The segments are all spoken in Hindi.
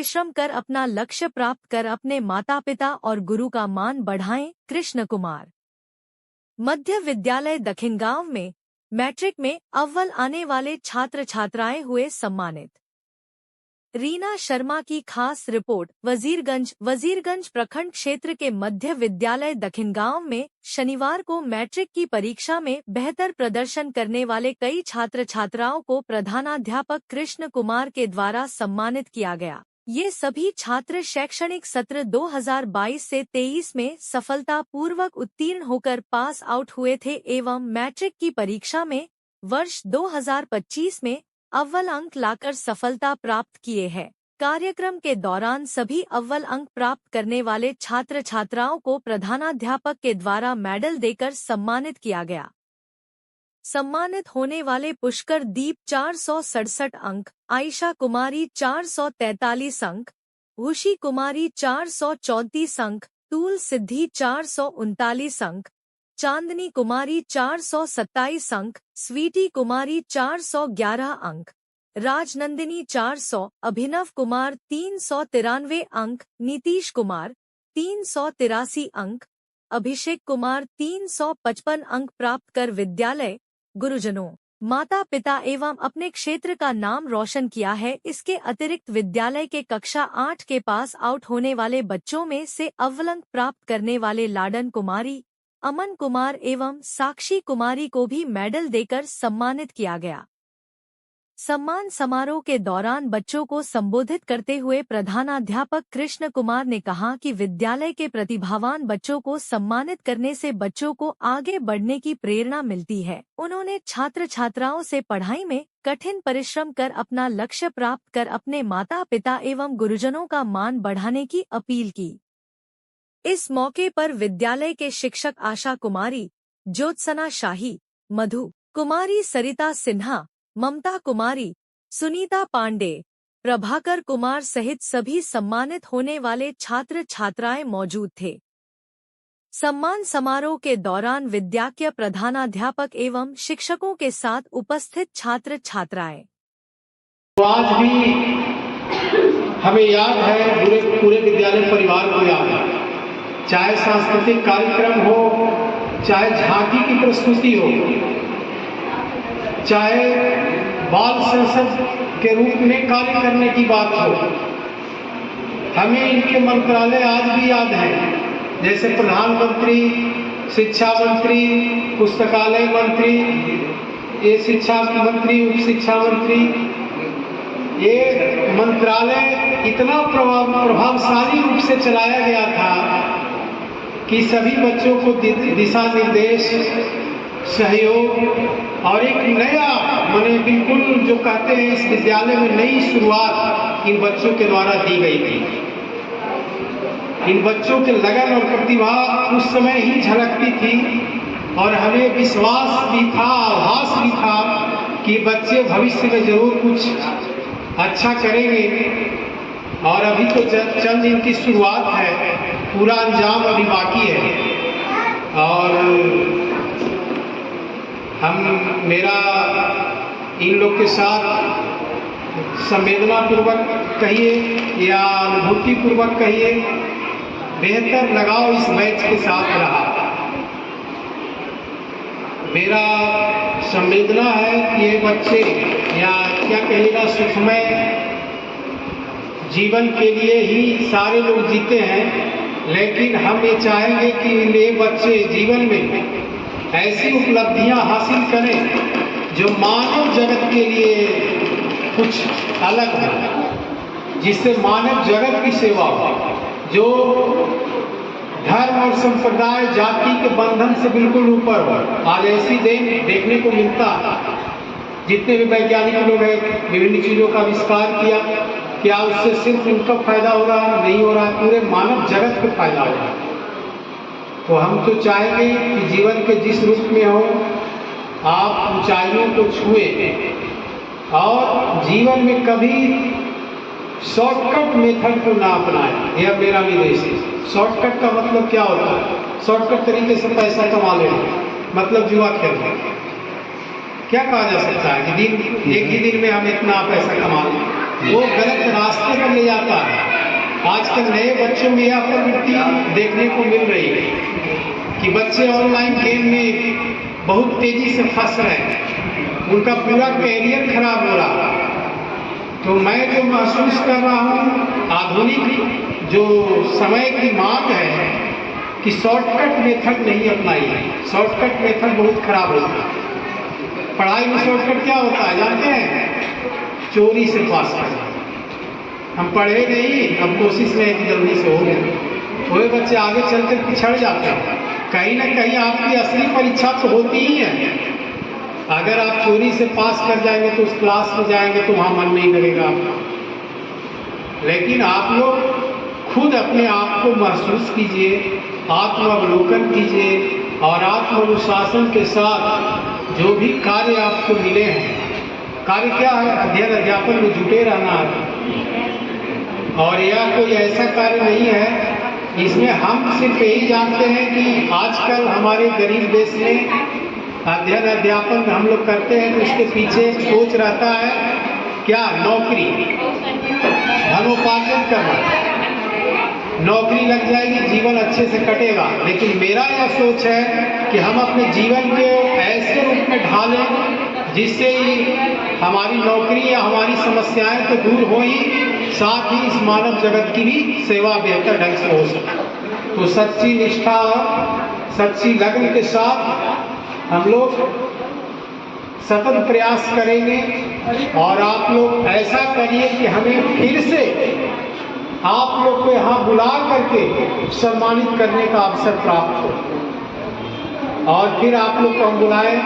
परिश्रम कर अपना लक्ष्य प्राप्त कर अपने माता पिता और गुरु का मान बढ़ाएं। कृष्ण कुमार मध्य विद्यालय दखिनगांव में मैट्रिक में अव्वल आने वाले छात्र छात्राएं हुए सम्मानित। रीना शर्मा की खास रिपोर्ट। वजीरगंज प्रखंड क्षेत्र के मध्य विद्यालय दखिनगांव में शनिवार को मैट्रिक की परीक्षा में बेहतर प्रदर्शन करने वाले कई छात्र छात्राओं को प्रधानाध्यापक कृष्ण कुमार के द्वारा सम्मानित किया गया। ये सभी छात्र शैक्षणिक सत्र 2022 से 23 में सफलतापूर्वक उत्तीर्ण होकर पास आउट हुए थे एवं मैट्रिक की परीक्षा में वर्ष 2025 में अव्वल अंक लाकर सफलता प्राप्त किए हैं। कार्यक्रम के दौरान सभी अव्वल अंक प्राप्त करने वाले छात्र छात्राओं को प्रधानाध्यापक के द्वारा मेडल देकर सम्मानित किया गया। सम्मानित होने वाले पुष्कर दीप 467 अंक, आयशा कुमारी 443 अंक, उषी कुमारी 434 अंक, तूल सिद्धि 439 अंक, चांदनी कुमारी 427 अंक, स्वीटी कुमारी 411 अंक, राजनंदिनी 400, अभिनव कुमार 393 अंक, नीतीश कुमार 383 अंक, अभिषेक कुमार 355 अंक प्राप्त कर विद्यालय, गुरुजनों, माता पिता एवं अपने क्षेत्र का नाम रोशन किया है। इसके अतिरिक्त विद्यालय के कक्षा 8 के पास आउट होने वाले बच्चों में से अव्वल अंक प्राप्त करने वाले लाडन कुमारी, अमन कुमार एवं साक्षी कुमारी को भी मेडल देकर सम्मानित किया गया। सम्मान समारोह के दौरान बच्चों को संबोधित करते हुए प्रधानाध्यापक कृष्ण कुमार ने कहा कि विद्यालय के प्रतिभावान बच्चों को सम्मानित करने से बच्चों को आगे बढ़ने की प्रेरणा मिलती है। उन्होंने छात्र छात्राओं से पढ़ाई में कठिन परिश्रम कर अपना लक्ष्य प्राप्त कर अपने माता पिता एवं गुरुजनों का मान बढ़ाने की अपील की। इस मौके पर विद्यालय के शिक्षक आशा कुमारी, ज्योत्सना शाही, मधु कुमारी, सरिता सिन्हा, ममता कुमारी, सुनीता पांडे, प्रभाकर कुमार सहित सभी सम्मानित होने वाले छात्र छात्राएं मौजूद थे। सम्मान समारोह के दौरान विद्यालय प्रधानाध्यापक एवं शिक्षकों के साथ उपस्थित छात्र छात्राएं। आज भी हमें याद है, पूरे विद्यालय परिवार को याद है, चाहे सांस्कृतिक कार्यक्रम हो, चाहे झांकी की प्रस्तुति हो, चाहे बाल संसद के रूप में कार्य करने की बात हो, हमें इनके मंत्रालय आज भी याद हैं। जैसे प्रधानमंत्री, शिक्षा मंत्री, पुस्तकालय मंत्री, ये शिक्षा मंत्री, उप शिक्षा मंत्री, ये मंत्रालय इतना प्रभावशाली रूप से चलाया गया था कि सभी बच्चों को दिशा निर्देश, सहयोग और एक नया माने बिल्कुल जो कहते हैं इस विद्यालय में नई शुरुआत इन बच्चों के द्वारा दी गई थी। इन बच्चों के लगन और प्रतिभा उस समय ही झलकती थी और हमें विश्वास भी था, आभास भी था कि बच्चे भविष्य में जरूर कुछ अच्छा करेंगे। और अभी तो चंद इनकी शुरुआत है, पूरा अंजाम अभी बाकी है। और मेरा इन लोग के साथ संवेदना पूर्वक कहिए या अनुभूति पूर्वक कहिए, बेहतर लगाव इस बैच के साथ रहा। मेरा संवेदना है कि ये बच्चे या क्या कहिएगा सुखमय जीवन के लिए ही सारे लोग जीते हैं, लेकिन हम ये चाहेंगे कि ये बच्चे जीवन में ऐसी उपलब्धियां हासिल करें जो मानव जगत के लिए कुछ अलग हो, जिससे मानव जगत की सेवा हो, जो धर्म और संप्रदाय जाति के बंधन से बिल्कुल ऊपर हो। आज ऐसी देखने को मिलता, जितने भी वैज्ञानिक लोग हैं विभिन्न चीज़ों का आविष्कार किया, क्या उससे सिर्फ उनका फायदा हो रहा है? नहीं हो रहा है, पूरे मानव जगत को फायदा हो रहा है। तो हम तो चाहेंगे कि जीवन के जिस रूप में हो आप ऊंचाइयों को छुए और जीवन में कभी शॉर्टकट मेथड को ना अपनाएं। यह मेरा निर्देश है। शॉर्टकट का मतलब क्या होता है? शॉर्टकट तरीके से पैसा कमा लेना, मतलब जुआ खेलना। क्या कहा जा सकता है कि एक ही दिन में हम इतना पैसा कमा लें? वो गलत रास्ते पर ले जाता है। आजकल नए बच्चों में यह प्रवृत्ति देखने को मिल रही है कि बच्चे ऑनलाइन गेम में बहुत तेजी से फंस रहे हैं, उनका पूरा कैरियर खराब हो रहा है। तो मैं जो महसूस कर रहा हूँ, आधुनिक जो समय की मांग है कि शॉर्टकट मेथड नहीं अपनाइए। शॉर्टकट मेथड बहुत खराब होता है। पढ़ाई में शॉर्टकट क्या होता है जानते हैं? चोरी से पास करना। हम पढ़े नहीं, अब कोशिश नहीं कि जल्दी से हो गए, वही बच्चे आगे चलकर पिछड़ जाते हैं। कहीं ना कहीं आपकी असली परीक्षा तो होती ही है। अगर आप चोरी से पास कर जाएंगे तो उस क्लास में जाएंगे तो वहाँ मन नहीं लगेगा आपका। लेकिन आप लोग खुद अपने आप को महसूस कीजिए, आत्मावलोकन कीजिए और आत्मानुशासन के साथ जो भी कार्य आपको मिले हैं, कार्य क्या है? अध्ययन अध्यापन में जुटे रहना है। और यह कोई ऐसा कार्य नहीं है इसमें हम सिर्फ यही जानते हैं कि आजकल हमारे गरीब देश में अध्ययन अध्यापन हम लोग करते हैं तो उसके पीछे सोच रहता है क्या? नौकरी, धनोपार्जन करना, नौकरी लग जाएगी, जीवन अच्छे से कटेगा। लेकिन मेरा यह सोच है कि हम अपने जीवन को ऐसे रूप में ढालें जिससे हमारी नौकरी या हमारी समस्याएं तो दूर हो ही, साथ ही इस मानव जगत की भी सेवा बेहतर ढंग से हो सके। तो सच्ची निष्ठा, सच्ची लगन के साथ हम लोग सतत प्रयास करेंगे। और आप लोग ऐसा करिए कि हमें फिर से आप लोग को यहाँ बुला करके सम्मानित करने का अवसर प्राप्त हो, और फिर आप लोग को हम बुलाएं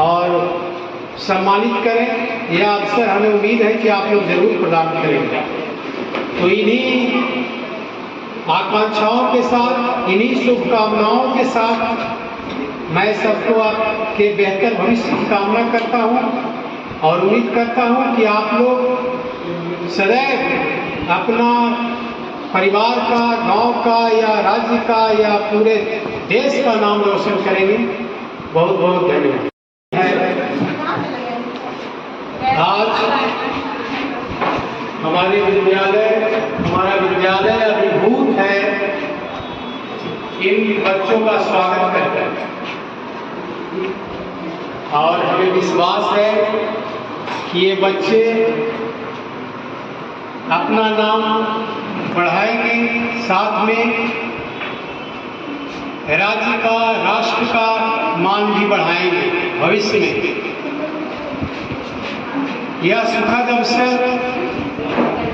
और सम्मानित करें। यह अवसर हमें उम्मीद है कि आप लोग जरूर प्रदान करेंगे। तो इन्हीं आकांक्षाओं के साथ, इन्हीं शुभकामनाओं के साथ मैं सबको आपके बेहतर भविष्य की कामना करता हूँ और उम्मीद करता हूँ कि आप लोग सदैव अपना परिवार का, गांव का या राज्य का या पूरे देश का नाम रोशन करेंगे। बहुत बहुत धन्यवाद। आज हमारा विद्यालय अभिभूत है इन बच्चों का स्वागत करता है और हमें विश्वास है कि ये बच्चे अपना नाम बढ़ाएंगे, साथ में राज्य का, राष्ट्र का मान भी बढ़ाएंगे भविष्य में। यह सुखद अवसर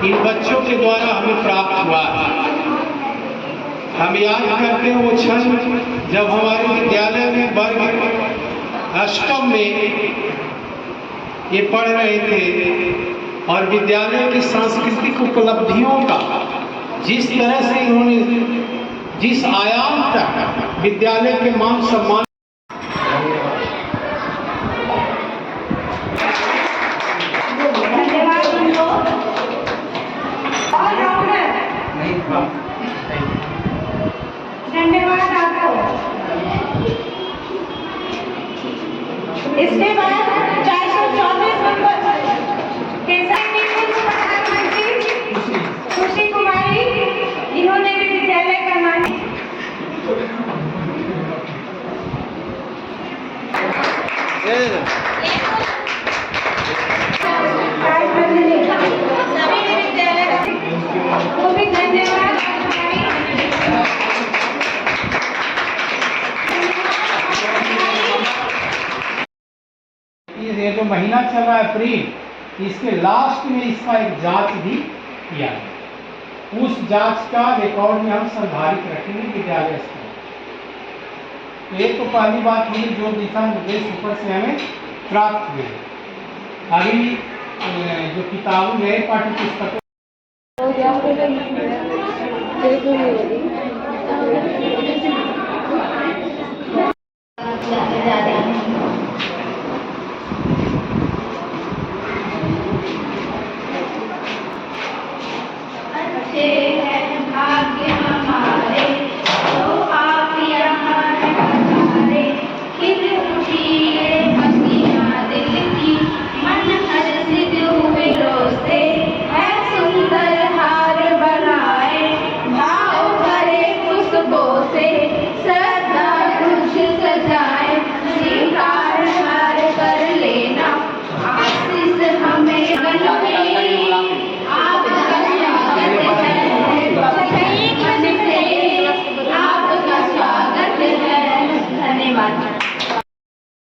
इन बच्चों के द्वारा हमें प्राप्त हुआ है। हम याद करते हैं वो क्षण जब हमारे विद्यालय में वर्ग अष्टम में ये पढ़ रहे थे और विद्यालय की सांस्कृतिक उपलब्धियों का जिस तरह से इन्होंने जिस आयाम तक विद्यालय के मान सम्मान धन्यवाद आपको। इसके बाद 424 नंबर केसरी प्रधानमंत्री खुशी कुमारी, इन्होंने भी विद्यालय का मान वो भी धन्यवाद। ये जो महीना चल रहा है अप्रैल, इसके लास्ट में इसका एक जांच भी किया है। उस जांच का रिकॉर्ड में हम संधारित रखेंगे विद्यालय स्तर। तो ये तो पहली बात हुई जो दिशा निर्देश ऊपर से हमें प्राप्त हुए। अभी जो किताबों, नए पाठ्य पुस्तकों